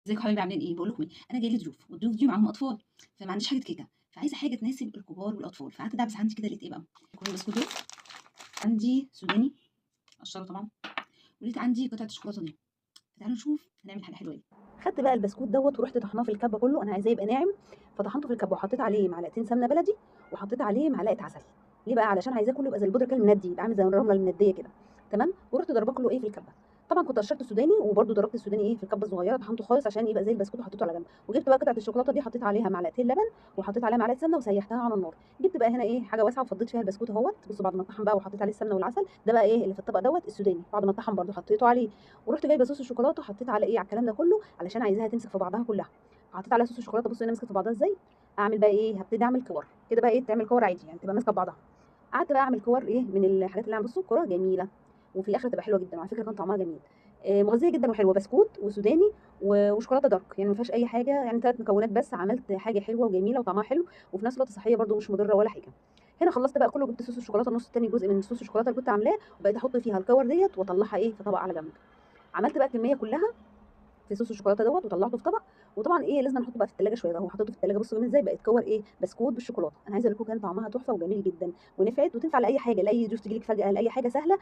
ازيكم حبايبي عاملين ايه؟ بقول لكم ايه، انا جاي لي ضيوف والضيوف دي معاهم اطفال، فما عنديش حاجه كيكه، فعايزه حاجه تناسب الكبار والاطفال، فقعدت ادعبس عندي كده لقيت ايه بقى؟ كل البسكوت دول، عندي سوداني قشره طبعا، ولقيت عندي قطعه الشوكولاته دي، فتعالوا نشوف هنعمل حاجه حلوه ايه. خدت بقى البسكوت دوت ورحت طحناه في الكبه كله، انا عايزاه يبقى ناعم، فطحنته في الكبه وحطيت عليه معلقتين سمنه بلدي وحطيت عليه معلقه عسل. ليه بقى؟ علشان عايزاه كله يبقى زي البودره كده المندي، يبقى عامل زي الرمله المنديه كده. تمام. ورحت ضرباه كله ايه في الكبه. طبعا كنت قشرت السوداني وبرده ضربت السوداني ايه في الكبه الصغيره، طحنته خالص عشان يبقى زي البسكوت وحطيته على جنب. وجبت بقى قطعه الشوكولاته دي حطيت عليها معلقتين لبن وحطيت عليها معلقه سمنه وسيحتها على النار. جبت بقى هنا ايه حاجه واسعه وفضيت فيها البسكوت اهوت. بصوا بعد ما اتطحن بقى وحطيت عليه السمنه والعسل، ده بقى ايه اللي في الطبق دوت السوداني بعد ما اتطحن برده حطيته عليه. ورحت جايبه صوص الشوكولاته حطيت على ايه على الكلام ده كله علشان عايزاها تمسك في بعضها كلها. حطيت عليها صوص الشوكولاته، بصوا هنا مسكت في بعضها ازاي. اعمل بقى ايه؟ هبتدي اعمل كور كده بقى ايه، تعمل كور عادي يعني تبقى ماسكه في بعضها. قعدت بقى اعمل كور ايه من الحاجات اللي انا بصوا كوره جميله وفي الاخر تبقى حلوه جدا، وعلى فكره كان طعمها جميل. مغذيه جدا وحلوه، بسكوت وسوداني وشوكولاته دارك، يعني ما فيهاش اي حاجه، يعني 3 مكونات بس عملت حاجه حلوه وجميله وطعمها حلو وفي نفس الوقت صحيه برده مش مضره ولا حاجه. هنا خلصت بقى كله، جبت صوص الشوكولاته النص التاني جزء من صوص الشوكولاته اللي كنت عاملاه، وبقيت احط فيها الكور ديت واطلعها ايه في طبق على جنب. عملت بقى الكميه كلها في صوص الشوكولاته دوت وطلعته في طبق. وطبعا ايه لازم نحطه بقى في الثلاجه شويه، اهو حطيته في الثلاجه. بصوا ازاي بقت كور ايه بسكوت بالشوكولاته. انا عايزه اقول لكم كان طعمها تحفه وجميل جدا ونفعت وتنفع لاي حاجه، لاي ضيوف تجيلك فجاه، لاي حاجه سهله